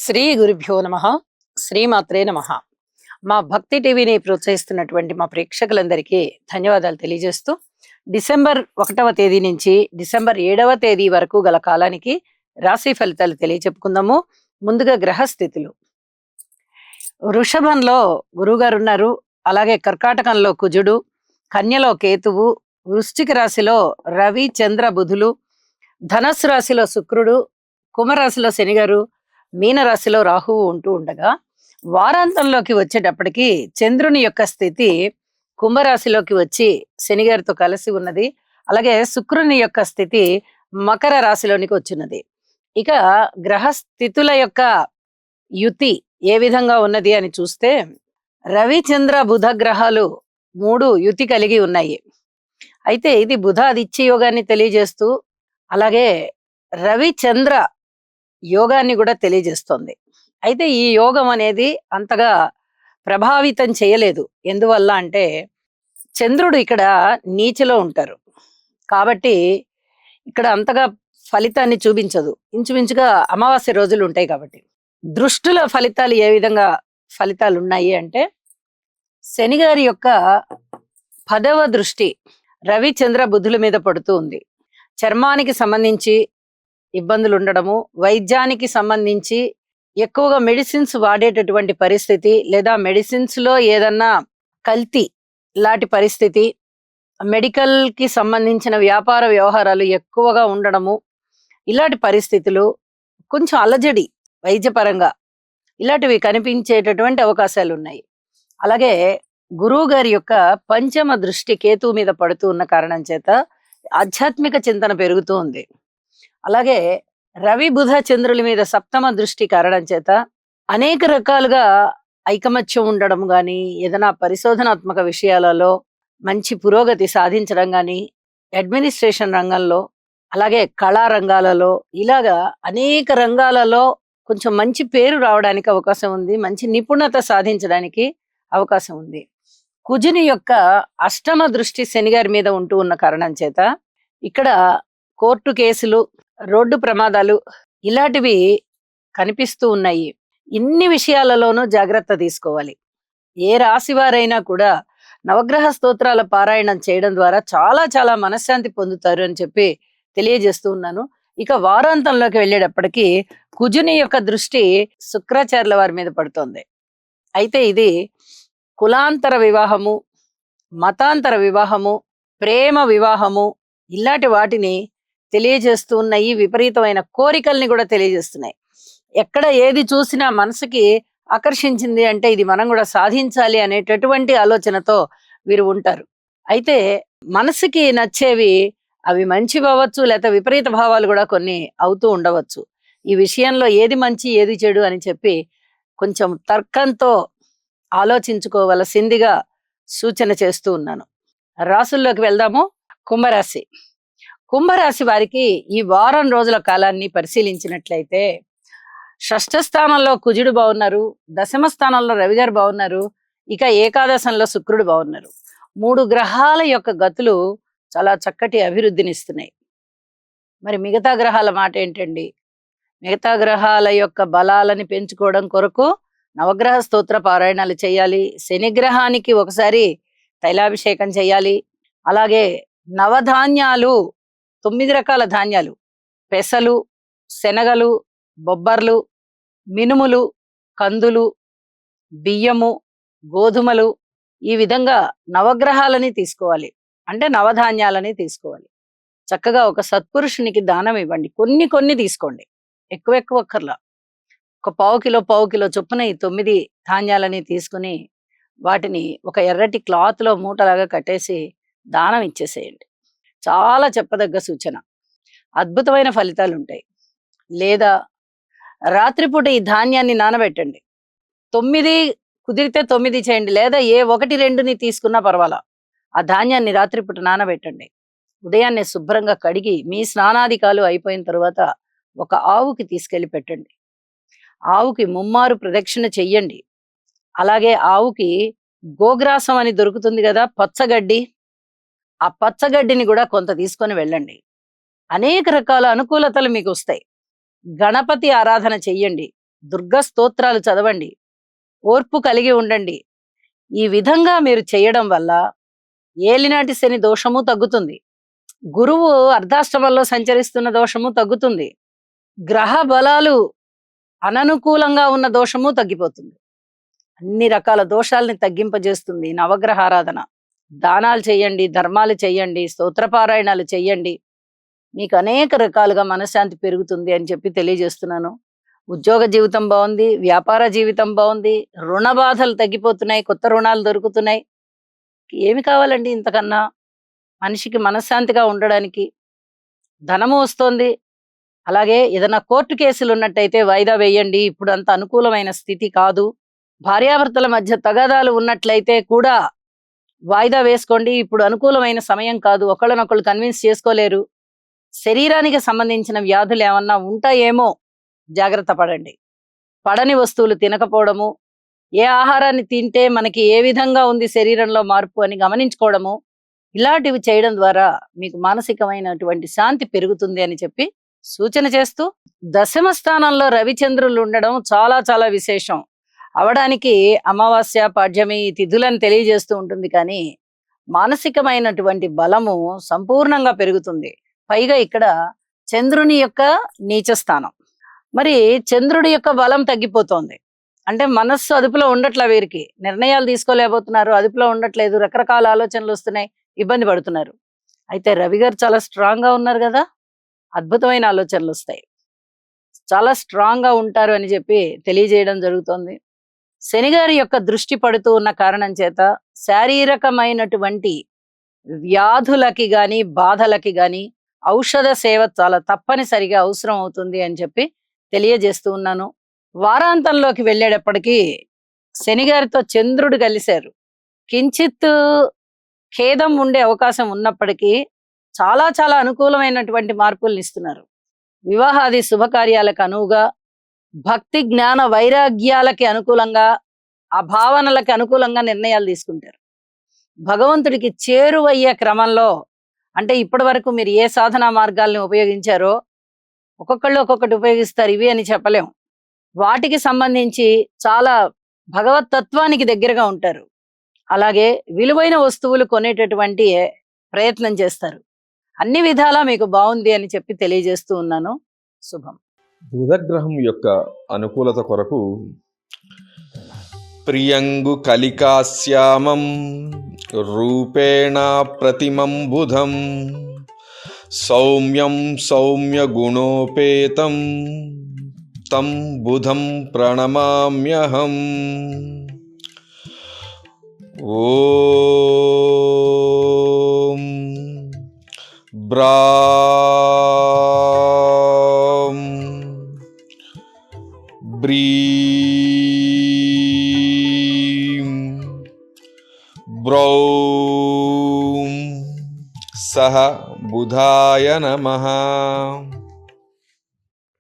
శ్రీ గురుభ్యో నమః. శ్రీమాత్రే నమః. మా భక్తి టీవీని ప్రోత్సహిస్తున్నటువంటి మా ప్రేక్షకులందరికీ ధన్యవాదాలు తెలియజేస్తూ డిసెంబర్ 1వ తేదీ నుంచి డిసెంబర్ 7వ తేదీ వరకు గల కాలానికి రాశి ఫలితాలు తెలియచెప్పుకుందాము. ముందుగా గ్రహస్థితులు. వృషభంలో గురువుగారు ఉన్నారు. అలాగే కర్కాటకంలో కుజుడు, కన్యలో కేతువు, వృశ్చిక రాశిలో రవి చంద్ర బుధులు, ధనస్సు రాశిలో శుక్రుడు, కుంభరాశిలో శనిగారు, మీనరాశిలో రాహువు ఉంటూ ఉండగా వారాంతంలోకి వచ్చేటప్పటికి చంద్రుని యొక్క స్థితి కుంభరాశిలోకి వచ్చి శనిగారితో కలిసి ఉన్నది. అలాగే శుక్రుని యొక్క స్థితి మకర రాశిలోనికి వచ్చినది. ఇక గ్రహ స్థితుల యొక్క యుతి ఏ విధంగా ఉన్నది అని చూస్తే రవి చంద్ర బుధ గ్రహాలు 3 యుతి కలిగి ఉన్నాయి. అయితే ఇది బుధ ఆదిత్య యోగాన్ని తెలియజేస్తూ అలాగే రవి చంద్ర యోగాన్ని కూడా తెలియజేస్తుంది. అయితే ఈ యోగం అనేది అంతగా ప్రభావితం చేయలేదు. ఎందువల్ల అంటే చంద్రుడు ఇక్కడ నీచలో ఉంటారు కాబట్టి ఇక్కడ అంతగా ఫలితాన్ని చూపించదు. ఇంచుమించుగా అమావాస్య రోజులు ఉంటాయి కాబట్టి. దృష్టుల ఫలితాలు ఏ విధంగా ఫలితాలు ఉన్నాయి అంటే శని గారి యొక్క 10వ దృష్టి రవి చంద్ర బుధుల మీద పడుతూ ఉంది. చర్మానికి సంబంధించి ఇబ్బందులు ఉండడము, వైద్యానికి సంబంధించి ఎక్కువగా మెడిసిన్స్ వాడేటటువంటి పరిస్థితి, లేదా మెడిసిన్స్ లో ఏదన్నా కల్తీ లాంటి పరిస్థితి, మెడికల్ కి సంబంధించిన వ్యాపార వ్యవహారాలు ఎక్కువగా ఉండడము, ఇలాంటి పరిస్థితులు, కొంచెం అలజడి వైద్యపరంగా ఇలాంటివి కనిపించేటటువంటి అవకాశాలు ఉన్నాయి. అలాగే గురువు గారి యొక్క 5వ దృష్టి కేతువు మీద పడుతూ ఉన్న కారణం చేత ఆధ్యాత్మిక చింతన పెరుగుతూ ఉంది. అలాగే రవి బుధ చంద్రుల మీద 7వ దృష్టి కారణం చేత అనేక రకాలుగా ఐకమత్యం ఉండడం గాని, ఏదైనా పరిశోధనాత్మక విషయాలలో మంచి పురోగతి సాధించడం గాని, అడ్మినిస్ట్రేషన్ రంగంలో, అలాగే కళా రంగాలలో, ఇలాగా అనేక రంగాలలో కొంచెం మంచి పేరు రావడానికి అవకాశం ఉంది. మంచి నిపుణత సాధించడానికి అవకాశం ఉంది. కుజుని యొక్క 8వ దృష్టి శని గారి మీద ఉంటూ ఉన్న కారణం చేత ఇక్కడ కోర్టు కేసులు, రోడ్డు ప్రమాదాలు ఇలాంటివి కనిపిస్తూ ఉన్నాయి. ఇన్ని విషయాలలోనూ జాగ్రత్త తీసుకోవాలి. ఏ రాశి వారైనా కూడా నవగ్రహ స్తోత్రాల పారాయణం చేయడం ద్వారా చాలా చాలా మనశ్శాంతి పొందుతారు అని చెప్పి తెలియజేస్తూ ఉన్నాను. ఇక వారాంతంలోకి వెళ్ళేటప్పటికి కుజుని యొక్క దృష్టి శుక్రాచార్యుల వారి మీద పడుతోంది. అయితే ఇది కులాంతర వివాహము, మతాంతర వివాహము, ప్రేమ వివాహము ఇలాంటి వాటిని తెలియజేస్తూ ఉన్నాయి. విపరీతమైన కోరికల్ని కూడా తెలియజేస్తున్నాయి. ఎక్కడ ఏది చూసినా మనసుకి ఆకర్షించింది అంటే ఇది మనం కూడా సాధించాలి అనేటటువంటి ఆలోచనతో వీరు ఉంటారు. అయితే మనసుకి నచ్చేవి అవి మంచివి అవ్వచ్చు, లేకపోతే విపరీత భావాలు కూడా కొన్ని అవుతూ ఉండవచ్చు. ఈ విషయంలో ఏది మంచి ఏది చెడు అని చెప్పి కొంచెం తర్కంతో ఆలోచించుకోవలసిందిగా సూచన చేస్తూ ఉన్నాను. రాసుల్లోకి వెళ్దాము. కుంభరాశి. కుంభరాశి వారికి ఈ వారం రోజుల కాలాన్ని పరిశీలించినట్లయితే 6వ స్థానంలో కుజుడు బాగున్నారు, 10వ స్థానంలో రవి గారు బాగున్నారు, ఇక ఏకాదశంలో శుక్రుడు బాగున్నారు. 3 గ్రహాల యొక్క గతులు చాలా చక్కటి అభివృద్ధినిస్తున్నాయి. మరి మిగతా గ్రహాల మాట ఏంటండి? మిగతా గ్రహాల యొక్క బలాలని పెంచుకోవడం కొరకు నవగ్రహ స్తోత్ర పారాయణాలు చేయాలి. శని గ్రహానికి ఒకసారి తైలాభిషేకం చేయాలి. అలాగే నవధాన్యాలు, 9 రకాల ధాన్యాలు, పెసలు, శనగలు, బొబ్బర్లు, మినుములు, కందులు, బియ్యము, గోధుమలు, ఈ విధంగా నవగ్రహాలని తీసుకోవాలి. అంటే నవధాన్యాలని తీసుకోవాలి. చక్కగా ఒక సత్పురుషునికి దానం ఇవ్వండి. కొన్ని కొన్ని తీసుకోండి, ఎక్కువ ఎక్కువ అక్కర్లా. ఒక పావు కిలో చొప్పున ఈ 9 ధాన్యాలని తీసుకుని వాటిని ఒక ఎర్రటి క్లాత్ లో మూటలాగా కట్టేసి దానం ఇచ్చేసేయండి. చాలా చెప్పదగ్గ సూచన. అద్భుతమైన ఫలితాలు ఉంటాయి. లేదా రాత్రిపూట ఈ ధాన్యాన్ని నానబెట్టండి. 9 కుదిరితే 9 చేయండి, లేదా ఏ 1, 2ని తీసుకున్నా పర్వాలా. ఆ ధాన్యాన్ని రాత్రిపూట నానబెట్టండి. ఉదయాన్నే శుభ్రంగా కడిగి మీ స్నానాధికాలు అయిపోయిన తర్వాత ఒక ఆవుకి తీసుకెళ్లి పెట్టండి. ఆవుకి ముమ్మారు ప్రదక్షిణ చెయ్యండి. అలాగే ఆవుకి గోగ్రాసం అని దొరుకుతుంది కదా, పచ్చగడ్డి, ఆ పచ్చగడ్డిని కూడా కొంత తీసుకొని వెళ్ళండి. అనేక రకాల అనుకూలతలు మీకు వస్తాయి. గణపతి ఆరాధన చెయ్యండి. దుర్గా స్తోత్రాలు చదవండి, ఓర్పు కలిగి ఉండండి. ఈ విధంగా మీరు చేయడం వల్ల ఏలినాటి శని దోషము తగ్గుతుంది. గురువు అర్ధాష్టమంలో సంచరిస్తున్న దోషము తగ్గుతుంది. గ్రహ బలాలు అననుకూలంగా ఉన్న దోషము తగ్గిపోతుంది. అన్ని రకాల దోషాల్ని తగ్గింపజేస్తుంది నవగ్రహ ఆరాధన. దానాలు చెయ్యండి, ధర్మాలు చెయ్యండి, స్తోత్రపారాయణాలు చెయ్యండి. మీకు అనేక రకాలుగా మనశ్శాంతి పెరుగుతుంది అని చెప్పి తెలియజేస్తున్నాను. ఉద్యోగ జీవితం బాగుంది, వ్యాపార జీవితం బాగుంది, రుణ బాధలు తగ్గిపోతున్నాయి, కొత్త రుణాలు దొరుకుతున్నాయి. ఏమి కావాలండి ఇంతకన్నా? మనిషికి మనశ్శాంతిగా ఉండడానికి. ధనము వస్తోంది. అలాగే ఏదైనా కోర్టు కేసులు ఉన్నట్టయితే వాయిదా వేయండి, ఇప్పుడు అంత అనుకూలమైన స్థితి కాదు. భార్యాభర్తల మధ్య తగాదాలు ఉన్నట్లయితే కూడా వాయిదా వేసుకోండి, ఇప్పుడు అనుకూలమైన సమయం కాదు. ఒకళ్ళనొకళ్ళు కన్విన్స్ చేసుకోలేరు. శరీరానికి సంబంధించిన వ్యాధులు ఏమన్నా ఉంటాయేమో, జాగ్రత్త పడండి. పడని వస్తువులు తినకపోవడము, ఏ ఆహారాన్ని తింటే మనకి ఏ విధంగా ఉంది శరీరంలో మార్పు అని గమనించుకోవడము, ఇలాంటివి చేయడం ద్వారా మీకు మానసికమైనటువంటి శాంతి పెరుగుతుంది అని చెప్పి సూచన చేస్తూ, దశమ స్థానంలో రవిచంద్రులు ఉండడం చాలా చాలా విశేషం అవడానికి అమావాస్య, పాడ్యమి ఈ తిథులను తెలియజేస్తూ ఉంటుంది. కానీ మానసికమైనటువంటి బలము సంపూర్ణంగా పెరుగుతుంది. పైగా ఇక్కడ చంద్రుని యొక్క నీచ స్థానం. మరి చంద్రుడి యొక్క బలం తగ్గిపోతోంది. అంటే మనస్సు అదుపులో ఉండట్ల, వీరికి నిర్ణయాలు తీసుకోలేకపోతున్నారు, అదుపులో ఉండట్లేదు, రకరకాల ఆలోచనలు వస్తున్నాయి, ఇబ్బంది పడుతున్నారు. అయితే రవి గారు చాలా స్ట్రాంగ్ గా ఉన్నారు కదా, అద్భుతమైన ఆలోచనలు వస్తాయి, చాలా స్ట్రాంగ్ గా ఉంటారు అని చెప్పి తెలియజేయడం జరుగుతోంది. శనిగారి యొక్క దృష్టి పడుతూ ఉన్న కారణం చేత శారీరకమైనటువంటి వ్యాధులకి గాని బాధలకి గాని ఔషధ సేవ చాలా తప్పనిసరిగా అవసరం అవుతుంది అని చెప్పి తెలియజేస్తూ ఉన్నాను. వారాంతంలోకి వెళ్ళేటప్పటికీ శనిగారితో చంద్రుడు కలిశారు. కించిత్ ఖేదం ఉండే అవకాశం ఉన్నప్పటికీ చాలా చాలా అనుకూలమైనటువంటి మార్పుల్ని ఇస్తున్నారు. వివాహాది శుభకార్యాలకు అనువుగా, భక్తి జ్ఞాన వైరాగ్యాలకి అనుకూలంగా, ఆ భావనలకి అనుకూలంగా నిర్ణయాలు తీసుకుంటారు. భగవంతుడికి చేరువయ్యే క్రమంలో, అంటే ఇప్పటి వరకు మీరు ఏ సాధనా మార్గాల్ని ఉపయోగించారో, ఒక్కొక్కళ్ళు ఒక్కొక్కటి ఉపయోగిస్తారు, ఇవి అని చెప్పలేం. వాటికి సంబంధించి చాలా భగవత్ తత్వానికి దగ్గరగా ఉంటారు. అలాగే విలువైన వస్తువులు కొనేటటువంటి ప్రయత్నం చేస్తారు. అన్ని విధాలా మీకు బాగుంది అని చెప్పి తెలియజేస్తూ ఉన్నాను. శుభం. బుధగ్రహం యొక్క అనుకూలత కొరకు ప్రియంగు కలికాశ్యామం రూపేణ ప్రతిమం బుధం సౌమ్యం సౌమ్య గుణోపేతం తం బుధం ప్రణమామ్యహం. ఓం బ్రాం బ్రీం బ్రౌం సహ బుధాయ నమః.